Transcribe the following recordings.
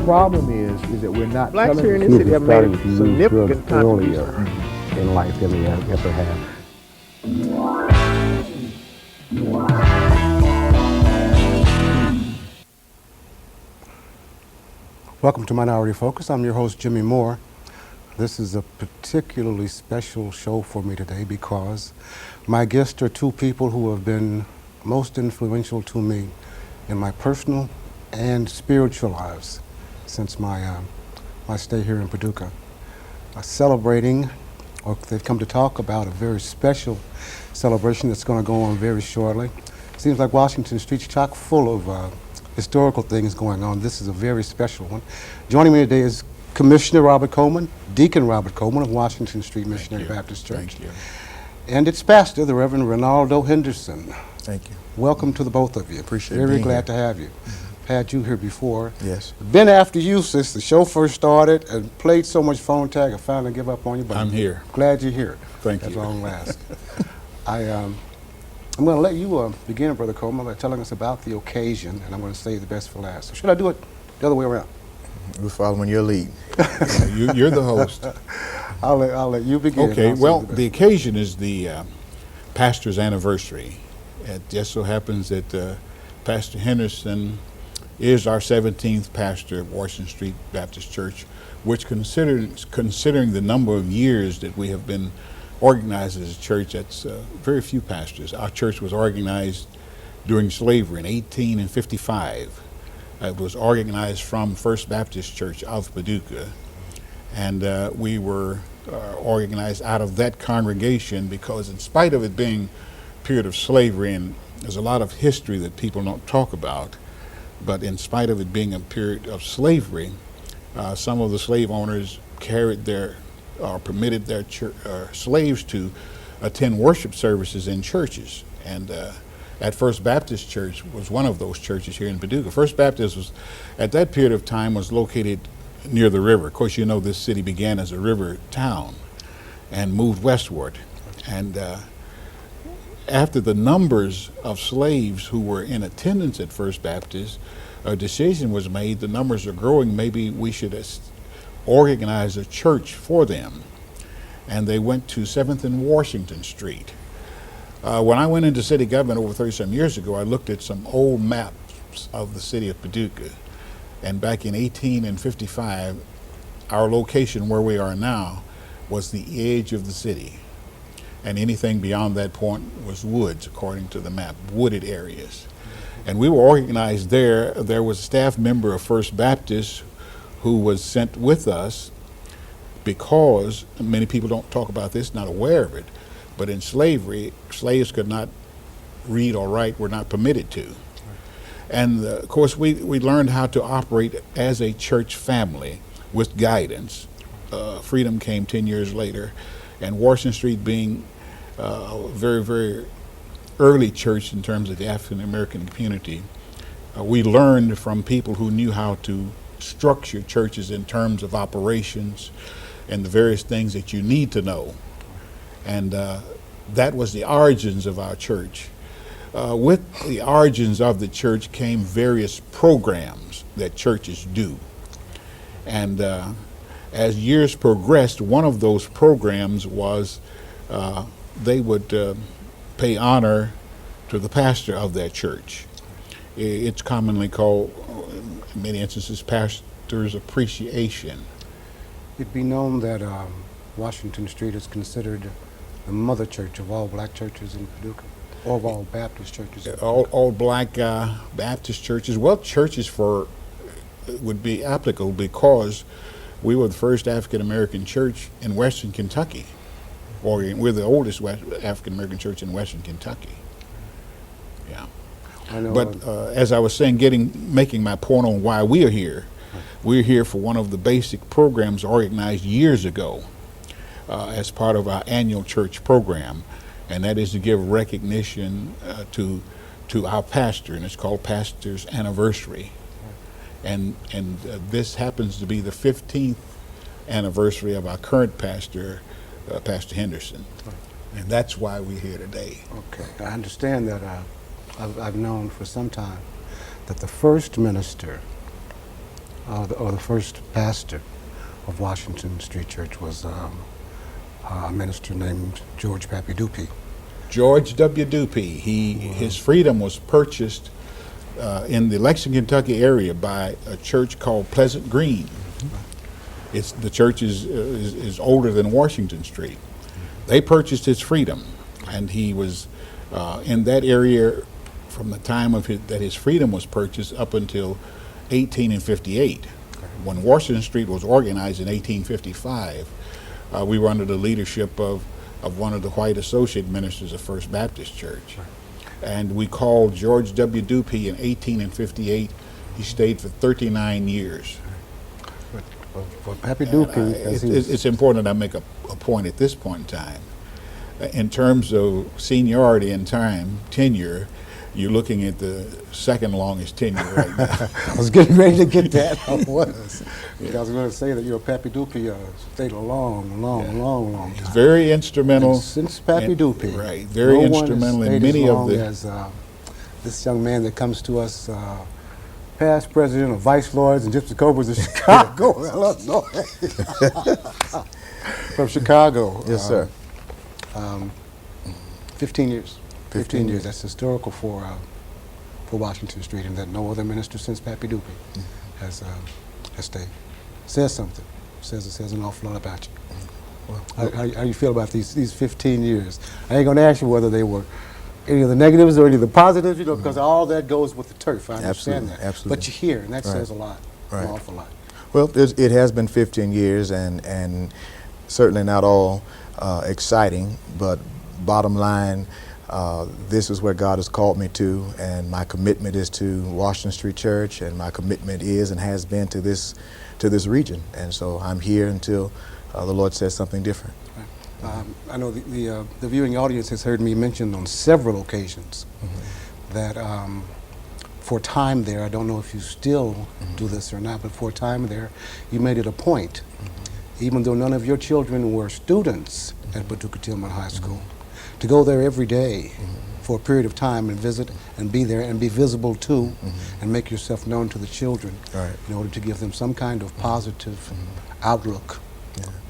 problem is that we're not Blacks telling here in the this kids city have made a significant contribution earlier in life than they ever have. Welcome to Minority Focus. I'm your host, Jimmie Moore. This is a particularly special show for me today because my guests are two people who have been most influential to me in my personal and spiritual lives since my stay here in Paducah. Celebrating, or they've come to talk about a very special celebration that's going to go on very shortly. Seems like Washington Street's chock full of historical things going on. This is a very special one. Joining me today is Commissioner Robert Coleman, Deacon Robert Coleman of Washington Street Missionary Baptist Church. Thank you. And its pastor, the Reverend Raynarldo Henderson. Thank you. Welcome to the both of you. Appreciate Very being glad here. to have you. Had you here before. Yes. Been after you since the show first started and played so much phone tag, I finally give up on you. But I'm here. Glad you're here. Thank At you. long last. I'm going to let you begin, Brother Coleman, by telling us about the occasion, and I'm going to save the best for last. So should I do it the other way around? We're following your lead. You're the host. I'll let you begin. Okay, I'll save well, the best. the occasion is the pastor's anniversary. It just so happens that Pastor Henderson is our 17th pastor at Washington Street Baptist Church, which considering the number of years that we have been organized as a church, that's very few pastors. Our church was organized during slavery in 1855. It was organized from First Baptist Church of Paducah, and we were organized out of that congregation because in spite of it being a period of slavery, and there's a lot of history that people don't talk about, but in spite of it being a period of slavery, some of the slave owners permitted their slaves to attend worship services in churches. And at First Baptist Church was one of those churches here in Paducah. First Baptist was, at that period of time, was located near the river. Of course, you know this city began as a river town and moved westward. And after the numbers of slaves who were in attendance at First Baptist, a decision was made, the numbers are growing, maybe we should organize a church for them. And they went to 7th and Washington Street. When I went into city government over 30-some years ago, I looked at some old maps of the city of Paducah. And back in 1855, our location where we are now was the edge of the city. And anything beyond that point was woods, according to the map, wooded areas. And we were organized there. There was a staff member of First Baptist who was sent with us because many people don't talk about this, not aware of it, but in slavery, slaves could not read or write, were not permitted to. And of course, we learned how to operate as a church family with guidance. Freedom came 10 years later, and Washington Street being a very, very early church in terms of the African American community, we learned from people who knew how to structure churches in terms of operations and the various things that you need to know. And that was the origins of our church. With the origins of the church came various programs that churches do. And as years progressed, one of those programs was they would pay honor to the pastor of that church. It's commonly called, in many instances, pastor's appreciation. It'd be known that Washington Street is considered the mother church of all black churches in Paducah, or of all Baptist churches. All black Baptist churches, well, churches would be applicable because we were the first African American church in Western Kentucky, or we're the oldest African American church in Western Kentucky. Yeah. I know, But as I was saying, making my point on why we are here, we're here for one of the basic programs organized years ago as part of our annual church program, and that is to give recognition to our pastor, and it's called Pastor's Anniversary. And this happens to be the 15th anniversary of our current pastor, Pastor Henderson. And that's why we're here today. Okay, I understand that I've known for some time that the first minister the first pastor of Washington Street Church was a minister named George Paducah. George W. Dupee. His freedom was purchased in the Lexington, Kentucky area by a church called Pleasant Green. The church is older than Washington Street. They purchased his freedom, and he was in that area from the time that his freedom was purchased up until 1858. When Washington Street was organized in 1855, we were under the leadership of one of the white associate ministers of First Baptist Church. And we called George W. Dupee in 1858. He stayed for 39 years. For Pappy Dupee, it's important that I make a point at this point in time. In terms of seniority and tenure, you're looking at the second longest tenure right now. I was getting ready to get that. I was. Yeah. I was going to say that Pappy Dupee stayed a long time. He's very instrumental. And since Pappy Dupee. Right, very instrumental in many of the... as this young man that comes to us, past president of Vice Lords and Gypsy Cobras of Chicago, Illinois. From Chicago. Yes, sir. 15 years. 15 years. That's historical for Washington Street, and that no other minister since Pappy Dupee has stayed. Says something. Says an awful lot about you. Well, how you feel about these 15 years? I ain't going to ask you whether they were any of the negatives or any of the positives, because all that goes with the turf. I understand that. Absolutely. But you're here, and that says a lot, an awful lot. Well, it has been 15 years, and certainly not all exciting, but bottom line, this is where God has called me to, and my commitment is to Washington Street Church, and my commitment is and has been to this region, and so I'm here until the Lord says something different. I know the viewing audience has heard me mention on several occasions that for a time there, I don't know if you still do this or not, but for a time there, you made it a point, even though none of your children were students at Paducah Tillman High School, to go there every day for a period of time and visit and be there and be visible too, and make yourself known to the children in order to give them some kind of positive outlook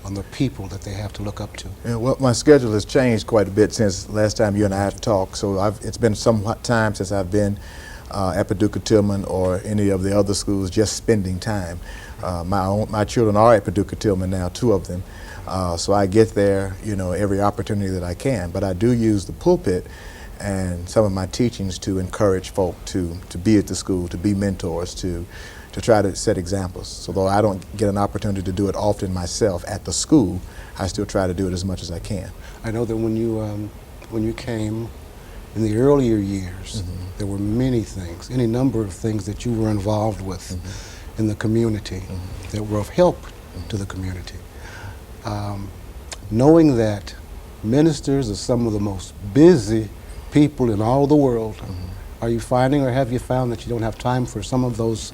on the people that they have to look up to. Yeah, well, my schedule has changed quite a bit since last time you and I have talked, so it's been some time since I've been at Paducah Tillman or any of the other schools just spending time. My children are at Paducah Tillman now, 2 of them, so I get there, every opportunity that I can, but I do use the pulpit and some of my teachings to encourage folk to be at the school, to be mentors, to try to set examples. So though I don't get an opportunity to do it often myself at the school, I still try to do it as much as I can. I know that when you came in the earlier years, there were any number of things that you were involved with in the community that were of help to the community. Knowing that ministers are some of the most busy people in all the world, are you finding, or have you found that you don't have time for some of those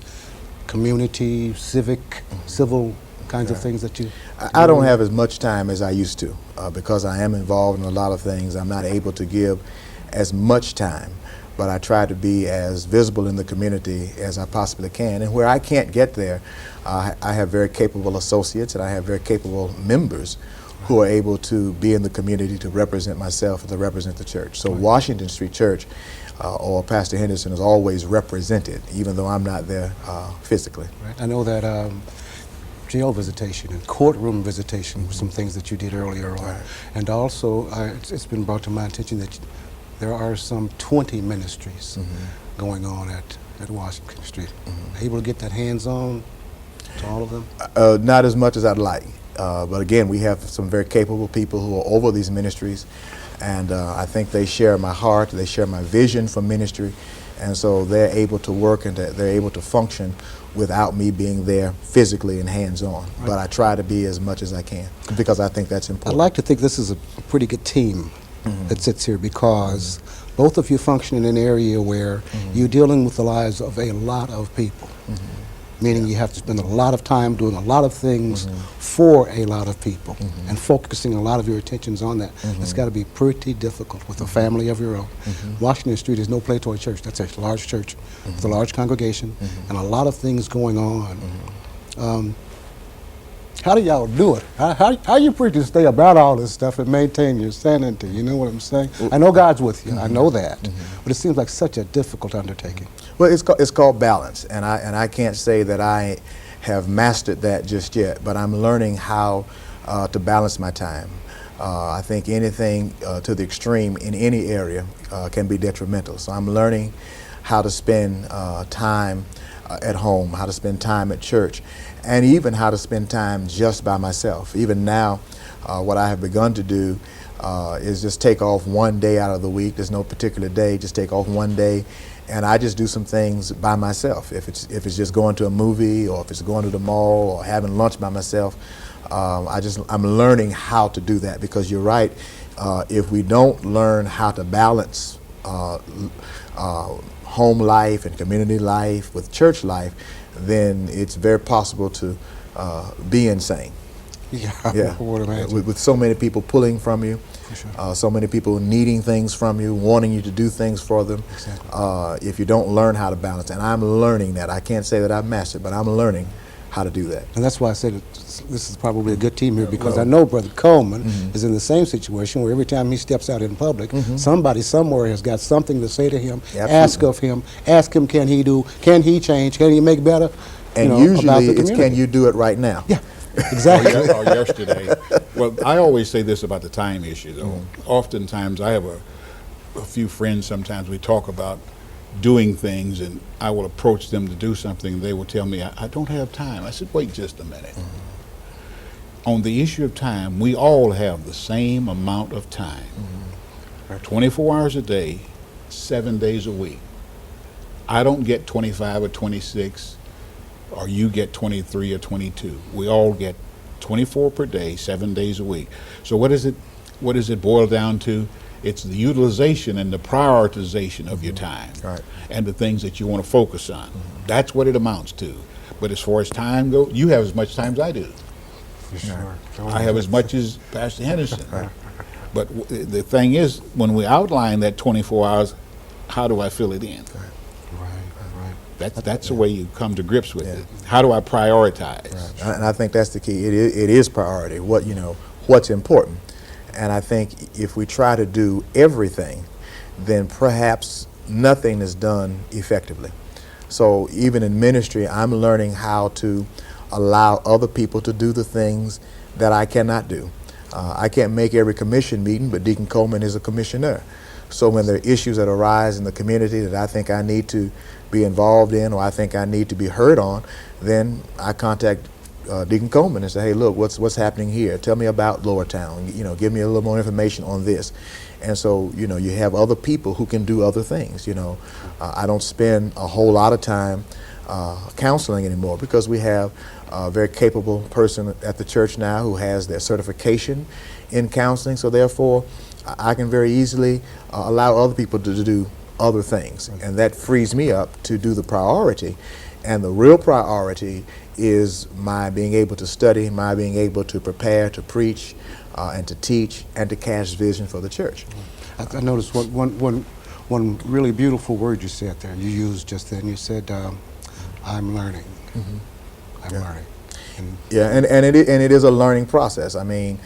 community, civil kinds of things that you... I don't have as much time as I used to because I am involved in a lot of things. I'm not able to give as much time, but I try to be as visible in the community as I possibly can. And where I can't get there, I have very capable associates and I have very capable members who are able to be in the community to represent myself and to represent the church. So Washington Street Church or Pastor Henderson is always represented, even though I'm not there physically. Right. I know that jail visitation and courtroom visitation were some things that you did earlier on. And also, it's been brought to my attention that there are some 20 ministries going on at Washington Street. Able to get that hands-on to all of them? Not as much as I'd like. But again, we have some very capable people who are over these ministries, and I think they share my heart, they share my vision for ministry, and so they're able to work and they're able to function without me being there physically and hands-on. Right. But I try to be as much as I can because I think that's important. I'd like to think this is a pretty good team that sits here because both of you function in an area where you're dealing with the lives of a lot of people. Meaning you have to spend a lot of time doing a lot of things for a lot of people and focusing a lot of your attentions on that. It's got to be pretty difficult with a family of your own. Washington Street is no play toy church. That's a large church with a large congregation and a lot of things going on How do y'all do it? How you preachers stay about all this stuff and maintain your sanity? You know what I'm saying? I know God's with you. I know that, but it seems like such a difficult undertaking. Well, it's called balance, and I can't say that I have mastered that just yet, but I'm learning how to balance my time. I think anything to the extreme in any area can be detrimental. So I'm learning how to spend time at home, how to spend time at church, and even how to spend time just by myself. Even now, what I have begun to do is just take off one day out of the week. There's no particular day, just take off one day, and I just do some things by myself. If it's just going to a movie, or if it's going to the mall, or having lunch by myself, I'm learning how to do that, because you're right. If we don't learn how to balance home life and community life with church life, then it's very possible to be insane. Yeah, Yeah. I would imagine. With so many people pulling from you, For sure. so many people needing things from you, wanting you to do things for them. Exactly. If you don't learn how to balance, and I'm learning that. I can't say that I've mastered, but I'm learning how to do that. And that's why I said this is probably a good team here, because I know Brother Coleman is in the same situation where every time he steps out in public, somebody somewhere has got something to say to him, ask of him, ask him, can he change, can he make better? And about usually the it's, community. can you do it right now? Yeah, exactly. Or yesterday. Well, I always say this about the time issue, though. Oftentimes, I have a few friends, sometimes we talk about doing things, and I will approach them to do something, and they will tell me, I don't have time. I said, wait just a minute. On the issue of time, we all have the same amount of time. 24 hours a day, 7 days a week. I don't get 25 or 26, or you get 23 or 22. We all get 24 per day, 7 days a week. So what does it boil down to? It's the utilization and the prioritization of your time, and the things that you want to focus on. That's what it amounts to. But as far as time goes, you have as much time as I do. For sure. I have as much as Pastor Henderson. But the thing is, when we outline that 24 hours, how do I fill it in? Right. That's the way you come to grips with it. How do I prioritize? And I think that's the key. It is priority. What's important. And I think if we try to do everything, then perhaps nothing is done effectively. So even in ministry, I'm learning how to allow other people to do the things that I cannot do. I can't make every commission meeting, but Deacon Coleman is a commissioner. So when there are issues that arise in the community that I think I need to be involved in, or I think I need to be heard on, then I contact Deacon Coleman and say, hey, look, what's happening here? Tell me about Lower Town. Give me a little more information on this. And so, you have other people who can do other things. I don't spend a whole lot of time counseling anymore, because we have a very capable person at the church now who has their certification in counseling. So therefore, I can very easily allow other people to do other things. And that frees me up to do the priority. And the real priority is my being able to study, my being able to prepare, to preach, and to teach, and to cast vision for the church. I noticed one really beautiful word you said there. You used just then. You said, "I'm learning." I'm learning. And it is a learning process. I mean,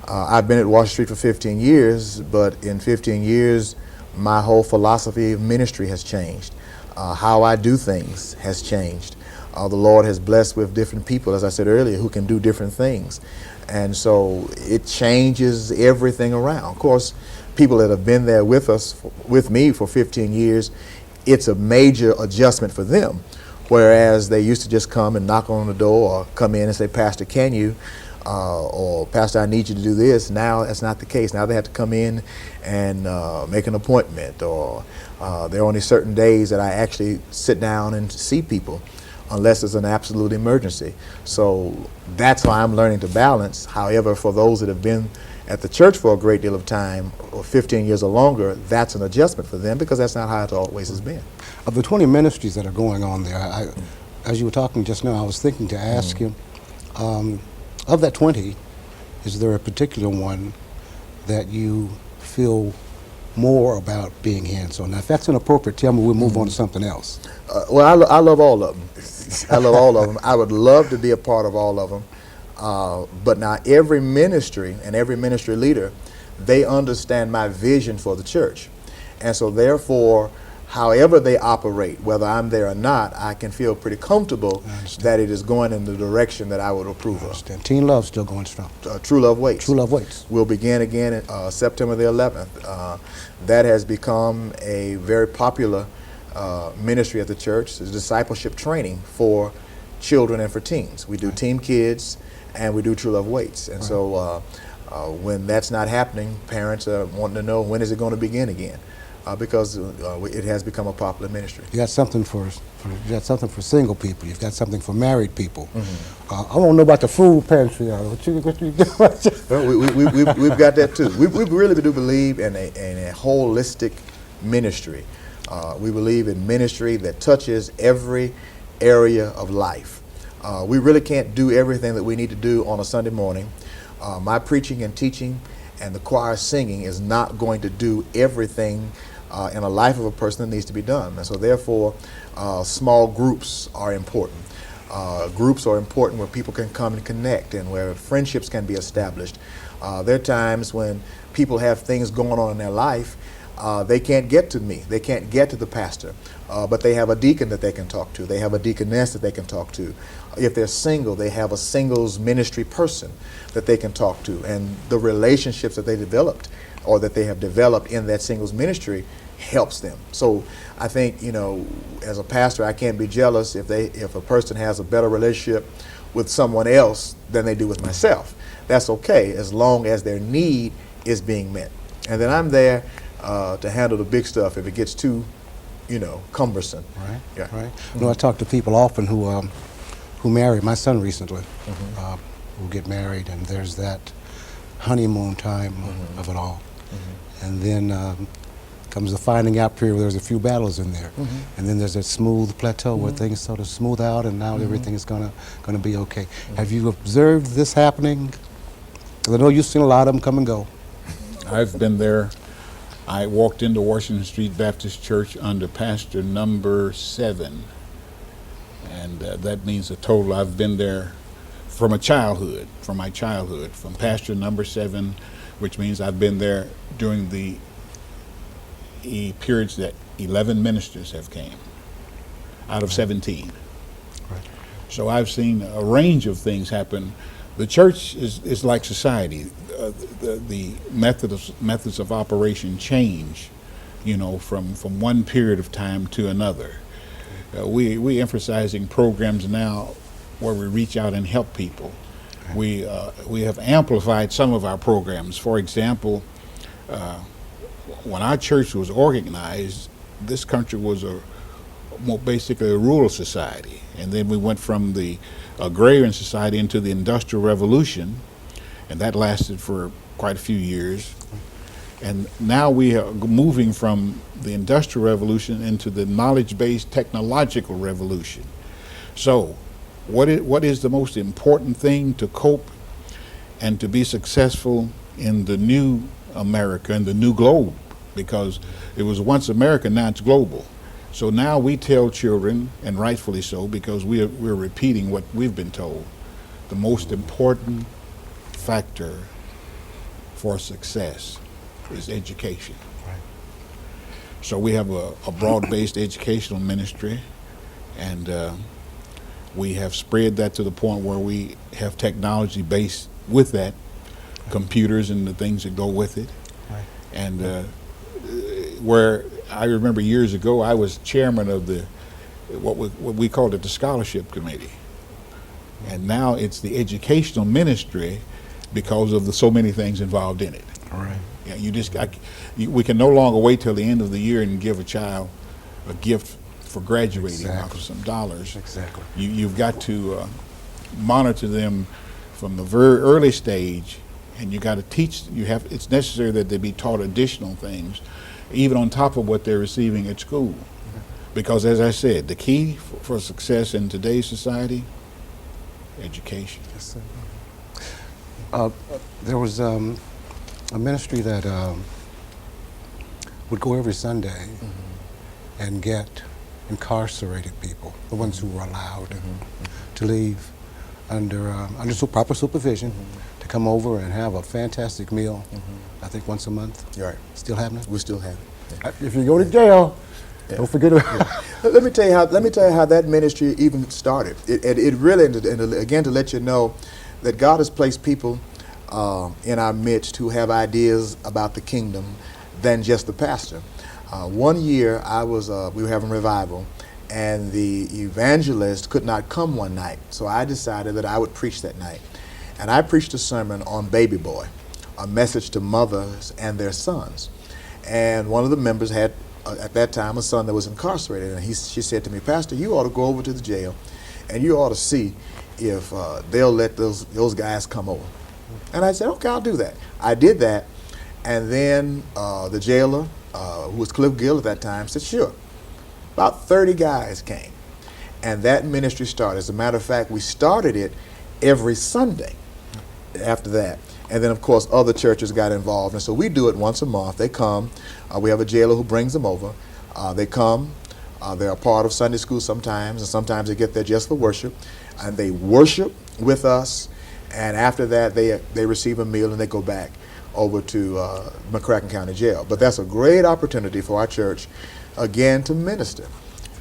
I've been at Washington Street for 15 years, but in 15 years, my whole philosophy of ministry has changed. How I do things has changed. The Lord has blessed with different people, as I said earlier, who can do different things. And so it changes everything around. Of course, people that have been there with me for 15 years, it's a major adjustment for them. Whereas they used to just come and knock on the door, or come in and say, Pastor, can you? Or Pastor, I need you to do this. Now that's not the case. Now they have to come in and make an appointment, or there are only certain days that I actually sit down and see people, unless it's an absolute emergency. So that's why I'm learning to balance. However, for those that have been at the church for a great deal of time, or 15 years or longer, that's an adjustment for them, because that's not how it always has been. Of the 20 ministries that are going on there, as you were talking just now, I was thinking to ask you, of that 20, is there a particular one that you feel more about being hands-on? Now, if that's inappropriate, tell me, we'll move on to something else. Well, I love all of them. I love all of them. I would love to be a part of all of them. But now every ministry and every ministry leader, they understand my vision for the church. And so therefore, however they operate, whether I'm there or not, I can feel pretty comfortable that it is going in the direction that I would approve of. Teen Love's still going strong. True Love Waits. True Love Waits. Will begin again September the 11th. That has become a very popular ministry at the church. It's discipleship training for children and for teens. We do Team Kids and we do True Love Waits. And so when that's not happening, parents are wanting to know, when is it going to begin again? Because it has become a popular ministry. You got something for single people. You've got something for married people. I want to know about the food pantry. What you doing? Well, we've got that too. We really do believe in a holistic ministry. We believe in ministry that touches every area of life. We really can't do everything that we need to do on a Sunday morning. My preaching and teaching and the choir singing is not going to do everything in a life of a person that needs to be done. And so therefore, small groups are important. Groups are important where people can come and connect and where friendships can be established. There are times when people have things going on in their life, they can't get to me, they can't get to the pastor, but they have a deacon that they can talk to, they have a deaconess that they can talk to. If they're single, they have a singles ministry person that they can talk to, and the relationships that they developed or that they have developed in that singles ministry helps them. So I think, you know, as a pastor, I can't be jealous if a person has a better relationship with someone else than they do with myself. That's okay, as long as their need is being met. And then I'm there to handle the big stuff if it gets too, you know, cumbersome. Right. Yeah. Right. You know, I talk to people often who marry. My son recently, who get married, and there's that honeymoon time of it all, and then comes the finding out period where there's a few battles in there, and then there's that smooth plateau where things sort of smooth out, and now everything is gonna be okay. Have you observed this happening? Because I know you've seen a lot of them come and go. I've been there. I walked into Washington Street Baptist Church under pastor number 7. And that means a total. I've been there from my childhood, from pastor number 7, which means I've been there during the periods that 11 ministers have came out of 17. Right. So I've seen a range of things happen. The church is like society. The methods of operation change, you know, from one period of time to another. We emphasizing programs now where we reach out and help people. We have amplified some of our programs. For example, when our church was organized, this country was basically a rural society, and then we went from the agrarian society into the Industrial Revolution, and that lasted for quite a few years. And now we are moving from the Industrial Revolution into the knowledge-based technological revolution. So what is the most important thing to cope and to be successful in the new America and the new globe? Because it was once America, now it's global. So now we tell children, and rightfully so, because we're repeating what we've been told, the most important factor for success is education. Right. So we have a broad-based educational ministry, and we have spread that to the point where we have technology based with that, computers and the things that go with it. Right. And where I remember years ago, I was chairman of what we called it the scholarship committee, and now it's the educational ministry because of the so many things involved in it. All right. Yeah, we can no longer wait till the end of the year and give a child a gift for graduating for some dollars. Exactly. You've got to monitor them from the very early stage, and you got to teach. It's necessary that they be taught additional things, even on top of what they're receiving at school, because as I said, the key for success in today's society, education. Yes, sir. There was a ministry that would go every Sunday and get incarcerated people, the ones who were allowed to leave under proper supervision, to come over and have a fantastic meal. I think once a month. Right. Still happening? We still have it. If you go to jail, don't forget about Let me tell you how that ministry even started. It really, and again, to let you know that God has placed people in our midst who have ideas about the kingdom than just the pastor. One year, we were having revival, and the evangelist could not come one night, so I decided that I would preach that night. And I preached a sermon on Baby Boy, a message to mothers and their sons. And one of the members had, at that time, a son that was incarcerated, and she said to me, "Pastor, you ought to go over to the jail, and you ought to see if they'll let those guys come over." And I said, "Okay, I'll do that." I did that, and then the jailer, who was Cliff Gill at that time, said, "Sure." About 30 guys came, and that ministry started. As a matter of fact, we started it every Sunday after that. And then, of course, other churches got involved. And so we do it once a month. They come. We have a jailer who brings them over. They come. They're a part of Sunday school sometimes, and sometimes they get there just for worship. And they worship with us. And after that, they receive a meal and they go back over to McCracken County Jail. But that's a great opportunity for our church, again, to minister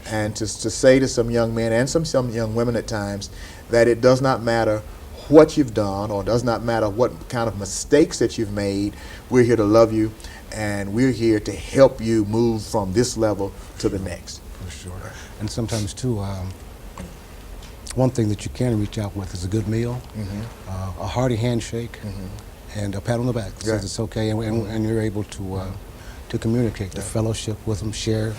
and to say to some young men and some young women at times that it does not matter what you've done, or does not matter what kind of mistakes that you've made. We're here to love you, and we're here to help you move from this level to the next. For sure. And sometimes, too, one thing that you can reach out with is a good meal, a hearty handshake, and a pat on the back that says it's okay, and you're able to communicate, to fellowship with them, share.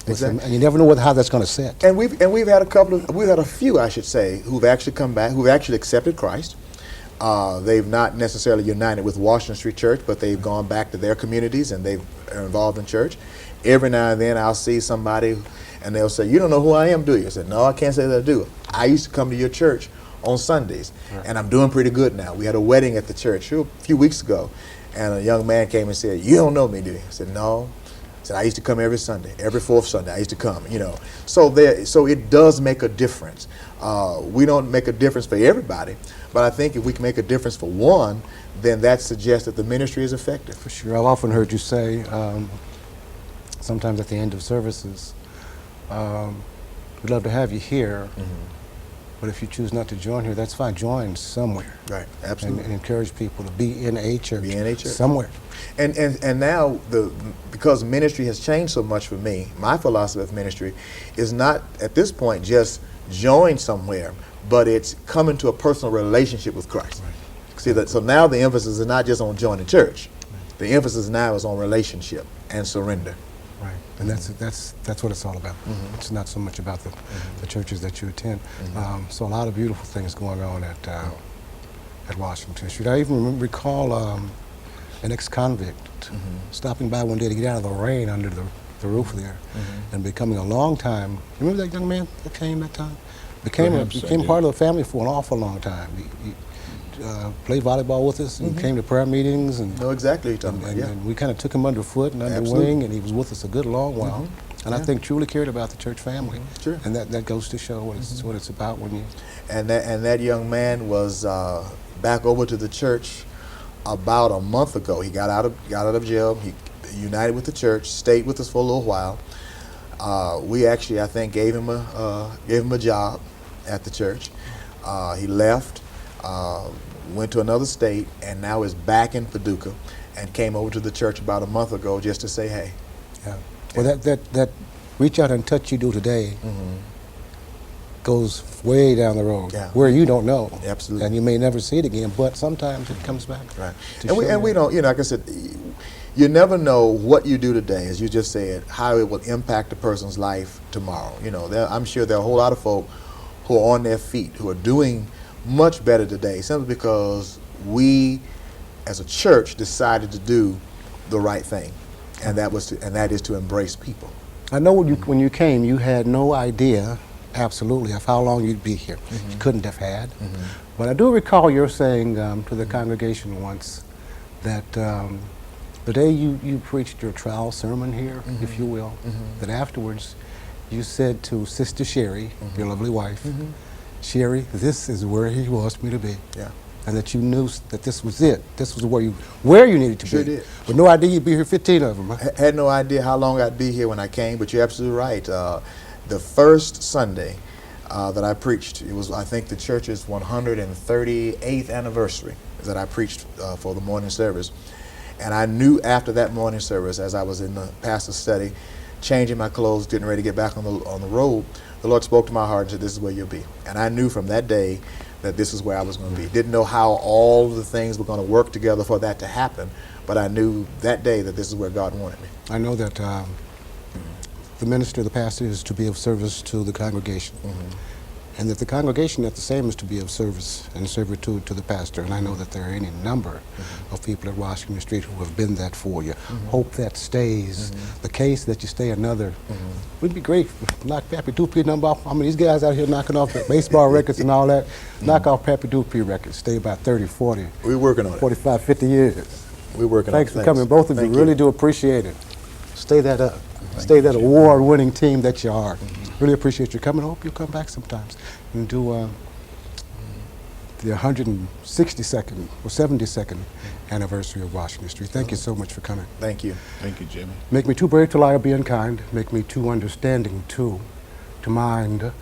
Exactly. And you never know how that's going to sit. And we've had a few, I should say, who've actually come back, who've actually accepted Christ. They've not necessarily united with Washington Street Church, but they've gone back to their communities and they are involved in church. Every now and then I'll see somebody and they'll say, "You don't know who I am, do you?" I said, "No, I can't say that I do. I used to come to your church on Sundays, and I'm doing pretty good now." We had a wedding at the church a few weeks ago, and a young man came and said, "You don't know me, do you?" I said, "No." I said, "I used to come every Sunday, every fourth Sunday. I used to come, you know." So it does make a difference. We don't make a difference for everybody, but I think if we can make a difference for one, then that suggests that the ministry is effective. For sure. I've often heard you say, sometimes at the end of services, we'd love to have you here, but if you choose not to join here, that's fine. Join somewhere. Right, absolutely. And encourage people to be in a church. Be in a church. Somewhere. And now, because ministry has changed so much for me, my philosophy of ministry is not, at this point, just join somewhere, but it's come into a personal relationship with Christ. Right. See that? So now the emphasis is not just on joining church. Right. The emphasis now is on relationship and surrender. Right, and that's what it's all about. It's not so much about the churches that you attend. So a lot of beautiful things going on at Washington Street. I even recall an ex-convict stopping by one day to get out of the rain under the roof there, and becoming a long time. Remember that young man that came that time? Became part of the family for an awful long time. He played volleyball with us and came to prayer meetings. And know exactly what you're talking about, yeah. And we kind of took him underfoot and under wing, and he was with us a good long while. And I think truly cared about the church family. Sure. And that goes to show what it's about when you. And that young man was back over to the church about a month ago. He got out of jail. He united with the church, stayed with us for a little while. We actually, I think, gave him a job at the church. He left, went to another state, and now is back in Paducah, and came over to the church about a month ago just to say hey. Yeah. Well, that reach out and touch you do today goes way down the road, where you don't know. Absolutely. And you may never see it again, but sometimes it comes back. Right. And we don't, like I said, you never know what you do today, as you just said, how it will impact a person's life tomorrow. I'm sure there are a whole lot of folk who are on their feet, who are doing much better today, simply because we, as a church, decided to do the right thing, and that is to embrace people. I know when you came, you had no idea, absolutely, of how long you'd be here. You couldn't have had. But I do recall your saying to the congregation once that the day you preached your trial sermon here, if you will, that afterwards you said to Sister Sherry, your lovely wife, Sherry, this is where he wants me to be. Yeah. And that you knew that this was it. This was where you needed to Sure be. did. But no idea you'd be here 15 of them. Huh? Had no idea how long I'd be here when I came, but you're absolutely right. The first Sunday that I preached, it was, I think, the church's 138th anniversary that I preached for the morning service. And I knew after that morning service, as I was in the pastor's study, changing my clothes, getting ready to get back on the road, the Lord spoke to my heart and said, this is where you'll be. And I knew from that day that this is where I was going to be. Didn't know how all the things were going to work together for that to happen, but I knew that day that this is where God wanted me. I know that the minister, the pastor, is to be of service to the congregation. And that the congregation at the same is to be of service and servitude to the pastor. And I know that there are any number of people at Washington Street who have been that for you. Hope that stays the case, that you stay another. Wouldn't it be great if knock Pappy Dupree number off? I mean, these guys out here knocking off the baseball records and all that. Knock off Pappy Dupree records. Stay about 30, 40, We're working on it. 45, 50 years. We're working on it. Thanks for coming, both of you. Thank Really do appreciate it. Stay that up. Stay that award-winning team that you are. Really appreciate you coming. Hope you'll come back sometimes and do the 162nd or 72nd anniversary of Washington Street. Thank you so much for coming. Thank you. Thank you, Jimmy. Make me too brave to lie or be unkind. Make me too understanding, too, to mind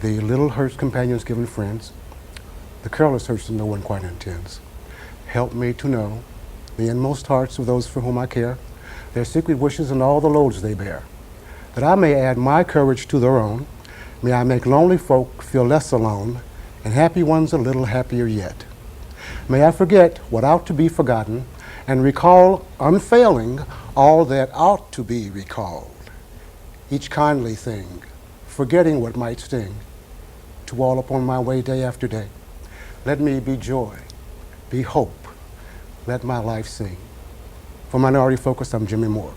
the little hurts companions given friends, the careless hurts that no one quite intends. Help me to know the inmost hearts of those for whom I care, their secret wishes and all the loads they bear, that I may add my courage to their own. May I make lonely folk feel less alone, and happy ones a little happier yet. May I forget what ought to be forgotten, and recall unfailing all that ought to be recalled. Each kindly thing, forgetting what might sting, to all upon my way day after day. Let me be joy, be hope, let my life sing. For Minority Focus, I'm Jimmie Moore.